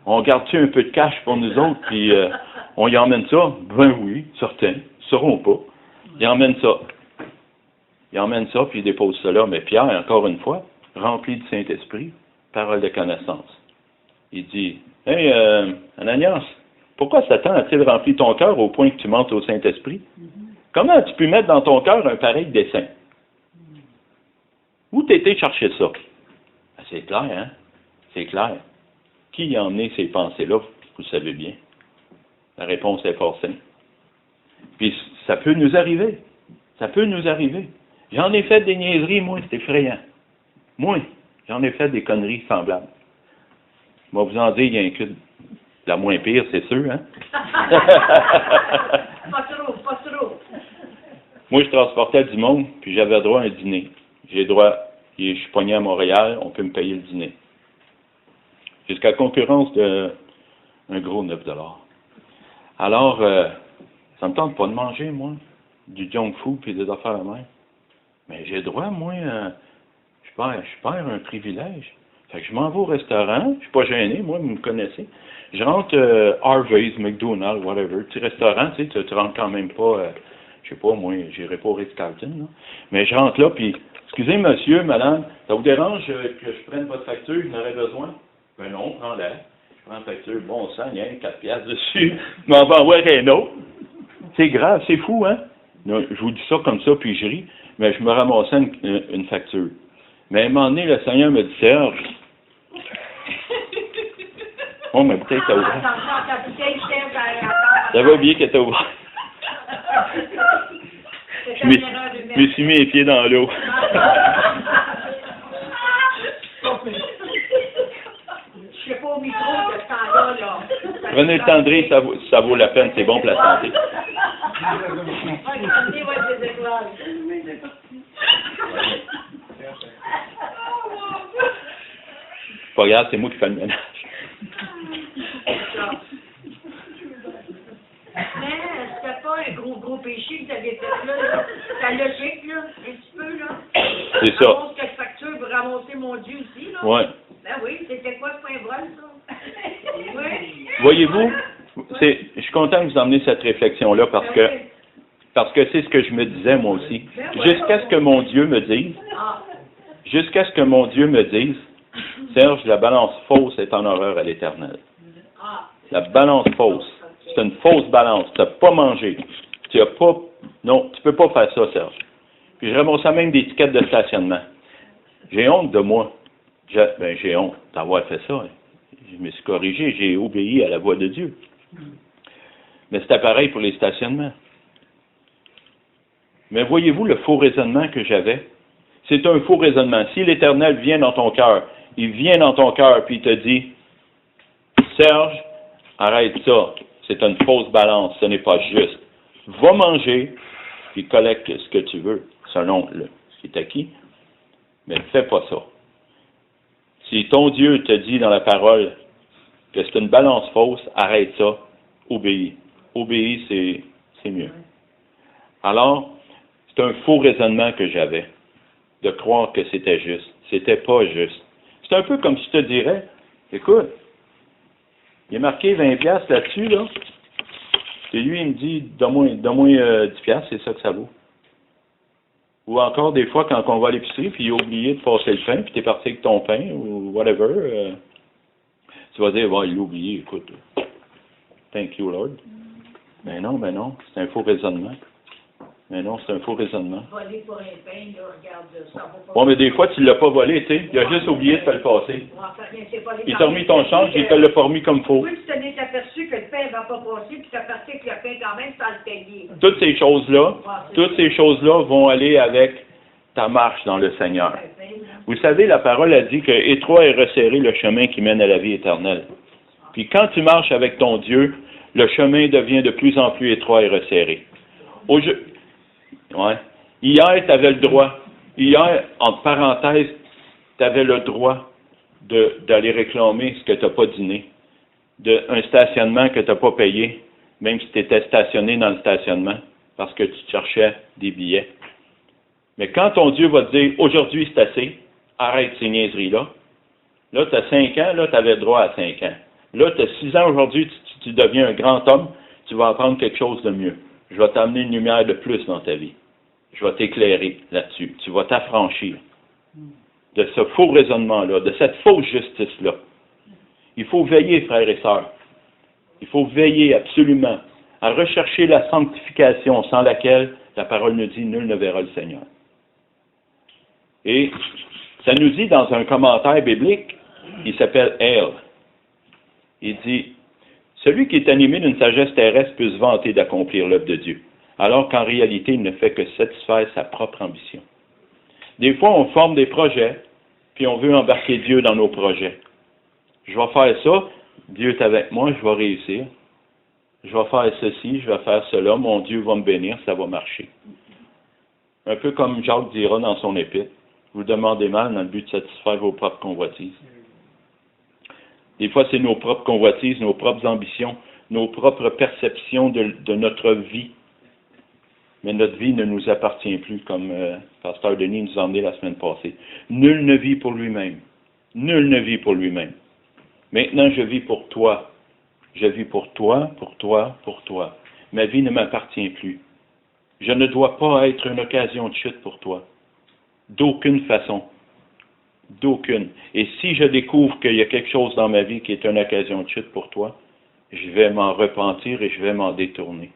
on garde-tu un peu de cash pour nous autres, puis on y emmène ça? Ben oui, certains, ils ne sauront pas. Ils emmènent ça. Puis ils déposent ça là. Mais Pierre, encore une fois, rempli du Saint-Esprit, parole de connaissance. Il dit, « Hey, Ananias, pourquoi Satan a-t-il rempli ton cœur au point que tu mentes au Saint-Esprit? Comment as-tu pu mettre dans ton cœur un pareil dessein? Où t'étais chercher ça? » Ben, c'est clair, hein? C'est clair. Qui a emmené ces pensées-là? Vous le savez bien. La réponse est fort simple. Puis ça peut nous arriver. Ça peut nous arriver. J'en ai fait des niaiseries, moi, c'est effrayant. Moi, j'en ai fait des conneries semblables. Je vais vous en dire, il y a un que la moins pire, c'est sûr, hein? Pas trop. Moi, je transportais du monde, puis j'avais droit à un dîner. J'ai droit, je suis pogné à Montréal, on peut me payer le dîner. Jusqu'à la concurrence d'un gros 9 $. Alors, ça me tente pas de manger, moi, du junk food puis des affaires à main. Mais j'ai droit, moi, je perds un privilège. Fait que je m'en vais au restaurant, je suis pas gêné, moi, vous me connaissez. Je rentre Harvey's, McDonald's, whatever, petit restaurant, tu sais, tu rentres quand même pas, je sais pas, moi, j'irai pas au Ritz-Carlton, là. Mais je rentre là, puis, excusez, monsieur, madame, ça vous dérange que je prenne votre facture, j'en aurais besoin? Ben non, prends-la. Je prends la facture, bon sang, il y a 4 piastres dessus, je m'en vais envoyer un autre. C'est grave, c'est fou, hein? Non, je vous dis ça comme ça, puis je ris, mais je me ramassais une facture. Mais à un moment donné, le Seigneur me dit, Serge, oh, ma bouteille était ouverte. J'avais oublié qu'elle était ouverte. Je me suis mis les pieds dans l'eau. Je sais pas au micro de ce temps-là, là. Prenez le temps de rire, ça vaut la peine, c'est bon pour la santé. Pas grave, c'est moi qui fais le ménage. Mais c'était pas un gros péché que tu avais fait là. Ta logique, là, un petit peu, là. C'est ça. Ramasse quelle facture pour ramasser mon Dieu aussi, là. Ouais. Ben oui, c'était quoi, c'est pas un vol, ça? Oui. Voyez-vous, je suis content que vous emmenez cette réflexion-là parce que c'est ce que je me disais moi aussi. Jusqu'à ce que mon Dieu me dise, Serge, la balance fausse est en horreur à l'Éternel. La balance fausse. C'est une fausse balance. Tu n'as pas mangé. Non, tu peux pas faire ça, Serge. Puis je ramassais même des tickets de stationnement. J'ai honte de moi. J'ai honte d'avoir fait ça. Je me suis corrigé, j'ai obéi à la voix de Dieu. Mais c'était pareil pour les stationnements. Mais voyez-vous le faux raisonnement que j'avais? C'est un faux raisonnement. Si l'Éternel vient dans ton cœur, il vient dans ton cœur, puis il te dit, Serge, arrête ça. C'est une fausse balance, ce n'est pas juste. Va manger, puis collecte ce que tu veux, selon ce qui est acquis, mais ne fais pas ça. Si ton Dieu te dit dans la parole que c'est une balance fausse, arrête ça, obéis. Obéis, c'est mieux. Alors, c'est un faux raisonnement que j'avais, de croire que c'était juste. C'était pas juste. C'est un peu comme si je te dirais, écoute, il est marqué 20 piastres là-dessus, là. Et lui, il me dit, donne-moi 10 piastres, c'est ça que ça vaut. Ou encore, des fois, quand on va à l'épicerie, puis il a oublié de passer le pain, puis tu es parti avec ton pain, ou whatever, tu vas dire, il l'a oublié, écoute. Thank you, Lord. Mais non, c'est un faux raisonnement. Mais non, c'est un faux raisonnement. Voler pour un pain, là, regarde, ça va pas. Bon, mais des fois, tu ne l'as pas volé, tu sais. Il a juste oublié de te le passer. Il t'a remis ton change, il te l'a pas remis comme il faut. Oui, tu t'en es aperçu que le pain ne va pas passer, puis tu as parti avec le pain quand même sans le payer. Toutes ces choses-là vont aller avec ta marche dans le Seigneur. Vous savez, la parole a dit que étroit et resserré le chemin qui mène à la vie éternelle. Puis quand tu marches avec ton Dieu, le chemin devient de plus en plus étroit et resserré. Hier, tu avais le droit. Hier, entre parenthèses, tu avais le droit d'aller réclamer ce que tu n'as pas dîné, un stationnement que tu n'as pas payé, même si tu étais stationné dans le stationnement, parce que tu cherchais des billets. Mais quand ton Dieu va te dire, aujourd'hui c'est assez, arrête ces niaiseries-là. Là, tu as 5 ans, là, tu avais le droit à 5 ans. Là, tu as 6 ans aujourd'hui, tu deviens un grand homme, tu vas apprendre quelque chose de mieux. Je vais t'amener une lumière de plus dans ta vie. Je vais t'éclairer là-dessus. Tu vas t'affranchir de ce faux raisonnement-là, de cette fausse justice-là. Il faut veiller, frères et sœurs. Il faut veiller absolument à rechercher la sanctification sans laquelle la parole nous dit « Nul ne verra le Seigneur ». Et ça nous dit dans un commentaire biblique, il s'appelle Hale. Il dit « Celui qui est animé d'une sagesse terrestre peut se vanter d'accomplir l'œuvre de Dieu, alors qu'en réalité, il ne fait que satisfaire sa propre ambition. » Des fois, on forme des projets, puis on veut embarquer Dieu dans nos projets. Je vais faire ça, Dieu est avec moi, je vais réussir. Je vais faire ceci, je vais faire cela, mon Dieu va me bénir, ça va marcher. Un peu comme Jacques dira dans son épître, vous demandez mal dans le but de satisfaire vos propres convoitises. Des fois, c'est nos propres convoitises, nos propres ambitions, nos propres perceptions de notre vie Mais notre vie ne nous appartient plus, comme Pasteur Denis nous a emmené la semaine passée. Nul ne vit pour lui-même. Nul ne vit pour lui-même. Maintenant, je vis pour toi. Je vis pour toi, pour toi, pour toi. Ma vie ne m'appartient plus. Je ne dois pas être une occasion de chute pour toi. D'aucune façon. D'aucune. Et si je découvre qu'il y a quelque chose dans ma vie qui est une occasion de chute pour toi, je vais m'en repentir et je vais m'en détourner.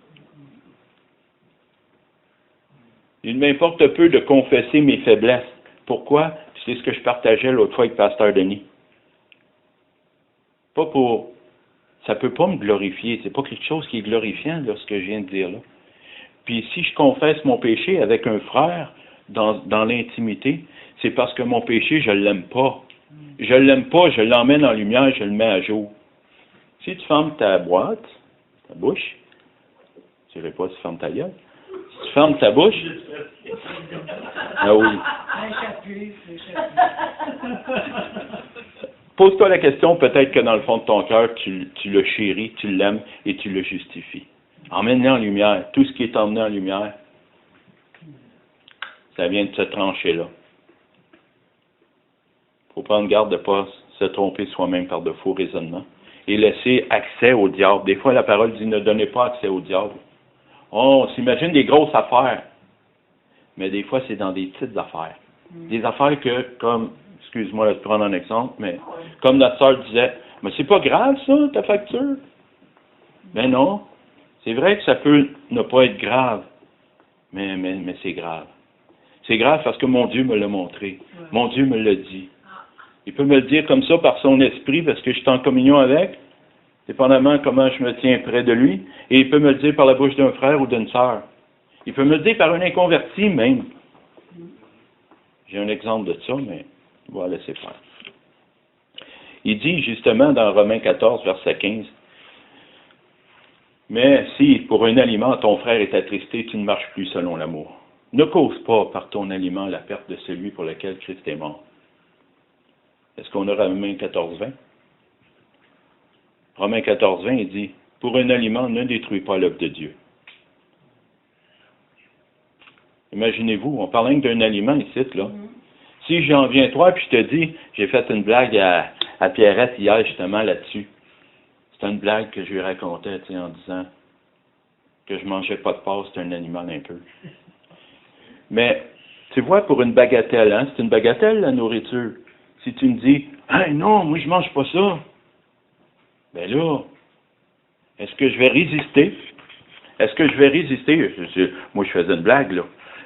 Il m'importe peu de confesser mes faiblesses. Pourquoi? C'est ce que je partageais l'autre fois avec Pasteur Denis. Pas pour... Ça ne peut pas me glorifier. C'est pas quelque chose qui est glorifiant, là, ce que je viens de dire là. Puis si je confesse mon péché avec un frère dans l'intimité, c'est parce que mon péché, je ne l'aime pas. Je ne l'aime pas, je l'emmène en lumière, je le mets à jour. Si tu fermes ta boîte, ta bouche, je ne dirais pas si tu fermes ta gueule, si tu fermes ta bouche, ah oui. Pose-toi la question, peut-être que dans le fond de ton cœur, tu le chéris, tu l'aimes et tu le justifies. Emmène-le en lumière. Tout ce qui est emmené en lumière, ça vient de se trancher là. Il faut prendre garde de ne pas se tromper soi-même par de faux raisonnements et laisser accès au diable. Des fois, la parole dit ne donnez pas accès au diable. On s'imagine des grosses affaires, mais des fois, c'est dans des petites affaires. Des affaires que, comme, excuse-moi de prendre un exemple, mais comme notre sœur disait, mais c'est pas grave ça, ta facture? Ben non. C'est vrai que ça peut ne pas être grave, mais c'est grave. C'est grave parce que mon Dieu me l'a montré. Mon Dieu me l'a dit. Il peut me le dire comme ça par son esprit parce que je suis en communion avec, dépendamment comment je me tiens près de lui, et il peut me le dire par la bouche d'un frère ou d'une sœur. Il peut me le dire par un inconverti même. J'ai un exemple de ça, mais on va laisser faire. Il dit justement dans Romains 14, verset 15, « Mais si pour un aliment ton frère est attristé, tu ne marches plus selon l'amour. Ne cause pas par ton aliment la perte de celui pour lequel Christ est mort. » Est-ce qu'on a Romains 14, 20? Romains 14, 20, il dit, « Pour un aliment, ne détruis pas l'œuvre de Dieu. » Imaginez-vous, on parle d'un aliment ici, là. Si j'en viens à toi, puis je te dis, j'ai fait une blague à Pierrette hier, justement, là-dessus. C'est une blague que je lui racontais, tu sais, en disant que je mangeais pas de porc, c'est un animal un peu. Mais, tu vois, pour une bagatelle, hein, c'est une bagatelle, la nourriture. Si tu me dis, « Hey, non, moi, je mange pas ça. » Ben là, est-ce que je vais résister? Est-ce que je vais résister? Moi, je faisais une blague, là.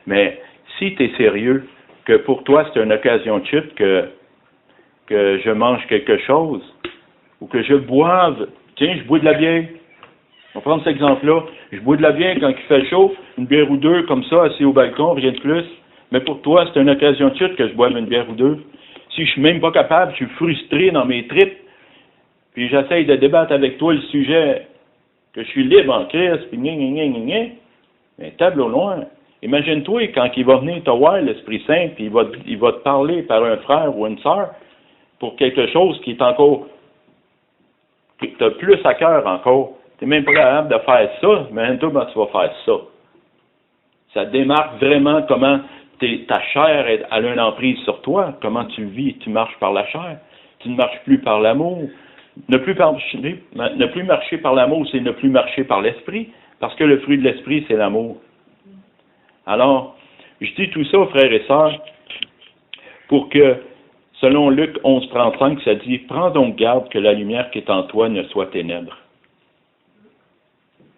Mais si tu es sérieux, que pour toi, c'est une occasion de chute, que je mange quelque chose, ou que je boive, tiens, je bois de la bière. On va prendre cet exemple-là. Je bois de la bière quand il fait chaud, une bière ou deux, comme ça, assis au balcon, rien de plus. Mais pour toi, c'est une occasion de chute que je boive une bière ou deux. Si je suis même pas capable, je suis frustré dans mes tripes, puis j'essaye de débattre avec toi le sujet, que je suis libre en Christ, puis mais table au loin. Imagine-toi quand il va venir te voir, l'Esprit Saint, puis il va te parler par un frère ou une sœur pour quelque chose qui est encore, que tu as plus à cœur encore. Tu n'es même pas capable de faire ça, mais toi, ben, tu vas faire ça. Ça démarque vraiment comment ta chair a une emprise sur toi, comment tu vis, tu marches par la chair. Tu ne marches plus par l'amour. Ne plus marcher par l'amour, c'est ne plus marcher par l'esprit, parce que le fruit de l'esprit, c'est l'amour. Alors, je dis tout ça, frères et sœurs, pour que, selon Luc 11, 35, ça dit, « Prends donc garde que la lumière qui est en toi ne soit ténèbres. »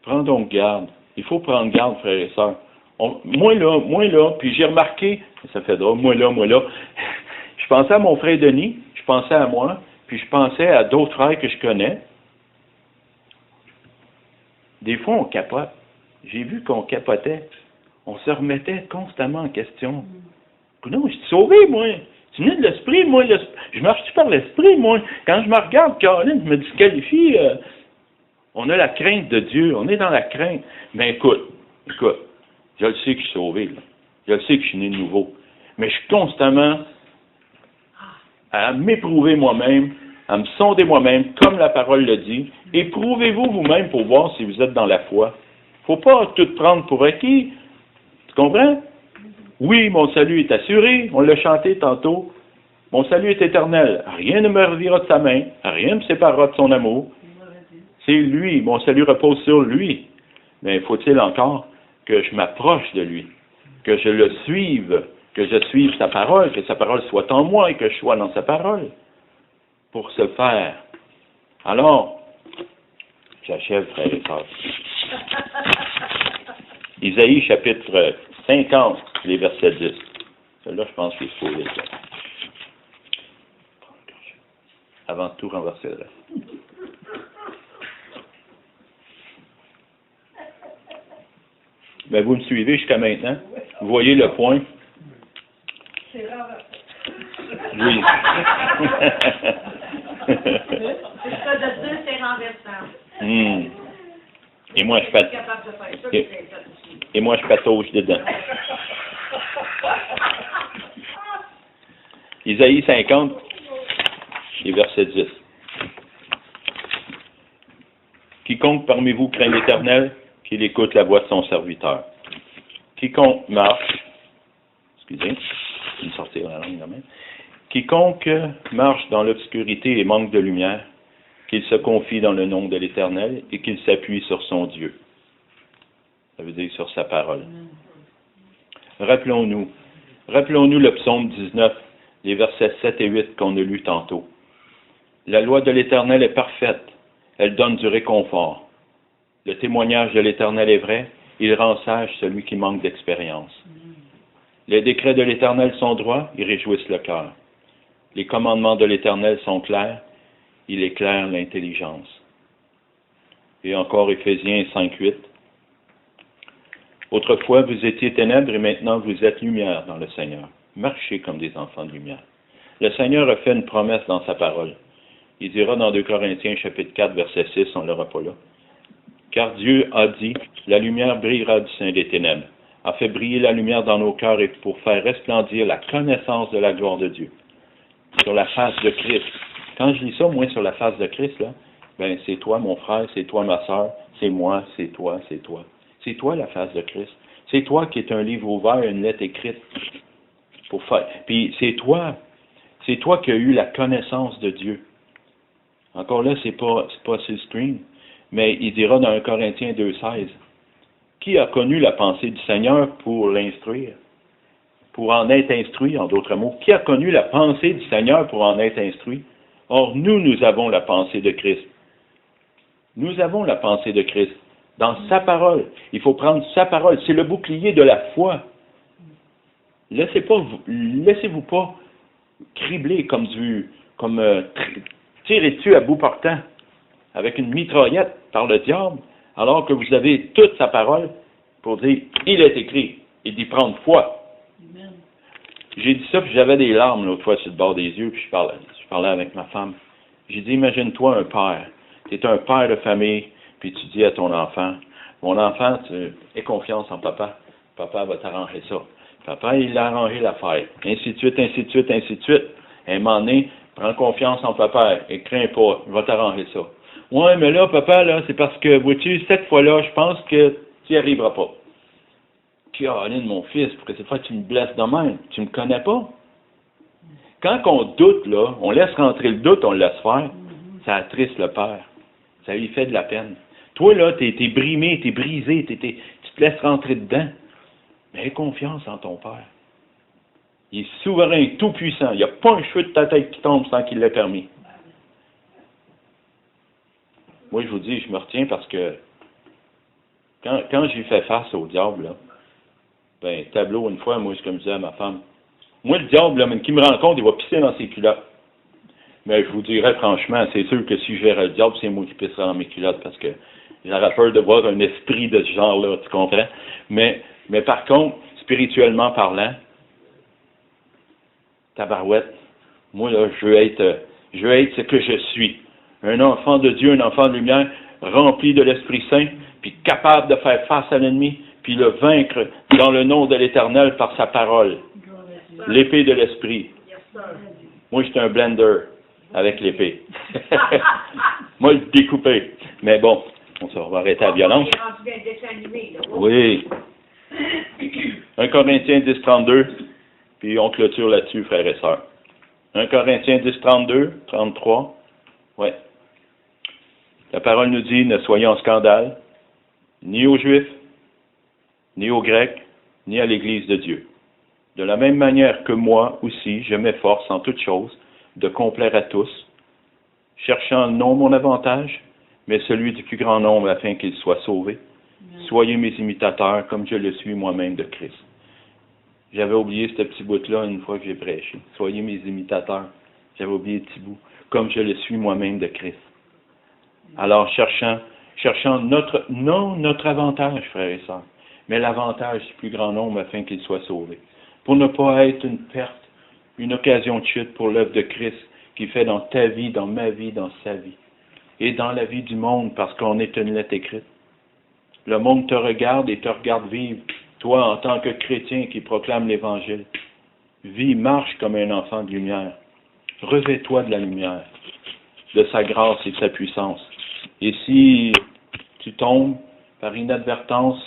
Prends donc garde. Il faut prendre garde, frères et sœurs. Moi là, puis j'ai remarqué, ça fait drôle, moi là, je pensais à mon frère Denis, je pensais à moi, puis je pensais à d'autres frères que je connais. Des fois, on capote. J'ai vu qu'on capotait. On se remettait constamment en question. Non, je suis sauvé, moi. Tu venais de l'esprit, moi. Je marche-tu par l'esprit, moi? Quand je me regarde, Caroline, je me disqualifie. On a la crainte de Dieu. On est dans la crainte. Mais écoute, je le sais que je suis sauvé, là. Je le sais que je suis né de nouveau. Mais je suis constamment à m'éprouver moi-même, à me sonder moi-même, comme la parole le dit. Éprouvez-vous vous-même pour voir si vous êtes dans la foi. Il ne faut pas tout prendre pour acquis. Tu comprends? Oui, mon salut est assuré, on l'a chanté tantôt. Mon salut est éternel. Rien ne me revirera de sa main, rien ne me séparera de son amour. C'est lui, mon salut repose sur lui. Mais faut-il encore que je m'approche de lui, que je le suive, que je suive sa parole, que sa parole soit en moi et que je sois dans sa parole. Pour ce faire. Alors, j'achève, frères et sœurs. Isaïe chapitre 50, les versets 10. Celui-là, je pense qu'il faut lire. Avant de tout renverser le reste. Mais vous me suivez jusqu'à maintenant? Vous voyez le point? C'est rare. Oui. C'est ça de deux, c'est renversant. Et moi, je suis capable de faire ça, et moi, je patauge dedans. Isaïe 50, et verset 10. Quiconque parmi vous craint l'Éternel, qu'il écoute la voix de son serviteur. Quiconque marche, excusez, je vais me sortir la langue de même. Quiconque marche dans l'obscurité et manque de lumière, qu'il se confie dans le nom de l'Éternel et qu'il s'appuie sur son Dieu. Ça veut dire sur sa parole. Rappelons-nous le psaume 19, les versets 7 et 8 qu'on a lus tantôt. La loi de l'Éternel est parfaite, elle donne du réconfort. Le témoignage de l'Éternel est vrai, il rend sage celui qui manque d'expérience. Les décrets de l'Éternel sont droits, ils réjouissent le cœur. Les commandements de l'Éternel sont clairs, il éclaire l'intelligence. Et encore Éphésiens 5:8. Autrefois vous étiez ténèbres et maintenant vous êtes lumière dans le Seigneur. Marchez comme des enfants de lumière. Le Seigneur a fait une promesse dans sa parole. Il dira dans 2 Corinthiens chapitre 4 verset 6, on ne l'aura pas là. Car Dieu a dit, la lumière brillera du sein des ténèbres, a fait briller la lumière dans nos cœurs et pour faire resplendir la connaissance de la gloire de Dieu. Sur la face de Christ. Quand je lis ça, moi, sur la face de Christ, là, ben, c'est toi, mon frère, c'est toi, ma sœur, c'est moi, c'est toi, c'est toi. C'est toi, la face de Christ. C'est toi qui est un livre ouvert, une lettre écrite. Pour faire. Puis c'est toi qui as eu la connaissance de Dieu. Encore là, c'est pas sur le screen, mais il dira dans 1 Corinthiens 2,16, qui a connu la pensée du Seigneur pour l'instruire? Pour en être instruit, en d'autres mots. Qui a connu la pensée du Seigneur pour en être instruit? Or, nous avons la pensée de Christ. Nous avons la pensée de Christ. Dans sa parole. Il faut prendre sa parole. C'est le bouclier de la foi. Laissez-vous pas cribler comme tiré dessus à bout portant, avec une mitraillette par le diable, alors que vous avez toute sa parole pour dire, il est écrit, et d'y prendre foi. Amen. J'ai dit ça, puis j'avais des larmes l'autre fois sur le bord des yeux, puis je parlais avec ma femme. J'ai dit, imagine-toi un père. Tu es un père de famille, puis tu dis à ton enfant, mon enfant, aie confiance en papa. Papa va t'arranger ça. Papa, il a arrangé l'affaire. Ainsi de suite, ainsi de suite, ainsi de suite. À un moment donné, prends confiance en papa et crains pas, il va t'arranger ça. Ouais, mais là, papa, là, c'est parce que, vois-tu, cette fois-là, je pense que tu n'y arriveras pas. Caroline, mon fils, pour que cette fois tu me blesses de même, tu me connais pas. Quand on doute, là, on laisse rentrer le doute, on le laisse faire, ça attriste le Père. Ça lui fait de la peine. Toi, là, t'es brimé, t'es brisé, tu te laisses rentrer dedans. Mais aie confiance en ton Père. Il est souverain, tout-puissant. Il n'y a pas un cheveu de ta tête qui tombe sans qu'il l'ait permis. Moi, je vous dis, je me retiens parce que quand j'ai fait face au diable, là, ben, tableau, une fois, moi, comme je disais à ma femme, moi, le diable, là, même qui me rencontre, il va pisser dans ses culottes. Mais je vous dirais franchement, c'est sûr que si je verrais le diable, c'est moi qui pisserais dans mes culottes parce que j'aurais peur de voir un esprit de ce genre-là, tu comprends? Mais par contre, spirituellement parlant, tabarouette, moi, là, je veux être ce que je suis. Un enfant de Dieu, un enfant de lumière, rempli de l'Esprit Saint, puis capable de faire face à l'ennemi, puis le vaincre dans le nom de l'Éternel par sa parole. L'épée de l'Esprit. Moi, j'étais un blender avec l'épée. Moi, le découper. Mais bon, on va arrêter la violence. Oui. 1 Corinthiens 10, 32, puis on clôture là-dessus, frères et sœurs. 1 Corinthiens 10, 32, 33, ouais. La parole nous dit, ne soyons en scandale, ni aux Juifs, ni aux Grecs, ni à l'Église de Dieu. De la même manière que moi aussi, je m'efforce en toutes choses de complaire à tous, cherchant non mon avantage, mais celui du plus grand nombre afin qu'ils soient sauvés. Soyez mes imitateurs comme je le suis moi-même de Christ. J'avais oublié ce petit bout-là une fois que j'ai prêché. Soyez mes imitateurs. J'avais oublié le petit bout. Comme je le suis moi-même de Christ. Alors, cherchant non notre avantage, frères et sœurs, mais l'avantage du plus grand nombre afin qu'ils soient sauvés. Pour ne pas être une perte, une occasion de chute pour l'œuvre de Christ qui fait dans ta vie, dans ma vie, dans sa vie. Et dans la vie du monde, parce qu'on est une lettre écrite. Le monde te regarde et te regarde vivre, toi en tant que chrétien qui proclame l'Évangile. Vis, marche comme un enfant de lumière. Revêt-toi de la lumière, de sa grâce et de sa puissance. Et si tu tombes par inadvertance,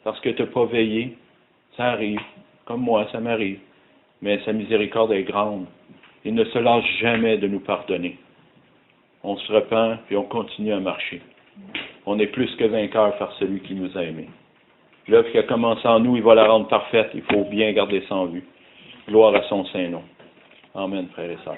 parce que tu n'as pas veillé, ça arrive, comme moi, ça m'arrive. Mais sa miséricorde est grande. Il ne se lâche jamais de nous pardonner. On se repent et on continue à marcher. On est plus que vainqueur par celui qui nous a aimés. L'œuvre qui a commencé en nous, il va la rendre parfaite. Il faut bien garder ça en vue. Gloire à son Saint-Nom. Amen, frères et sœurs.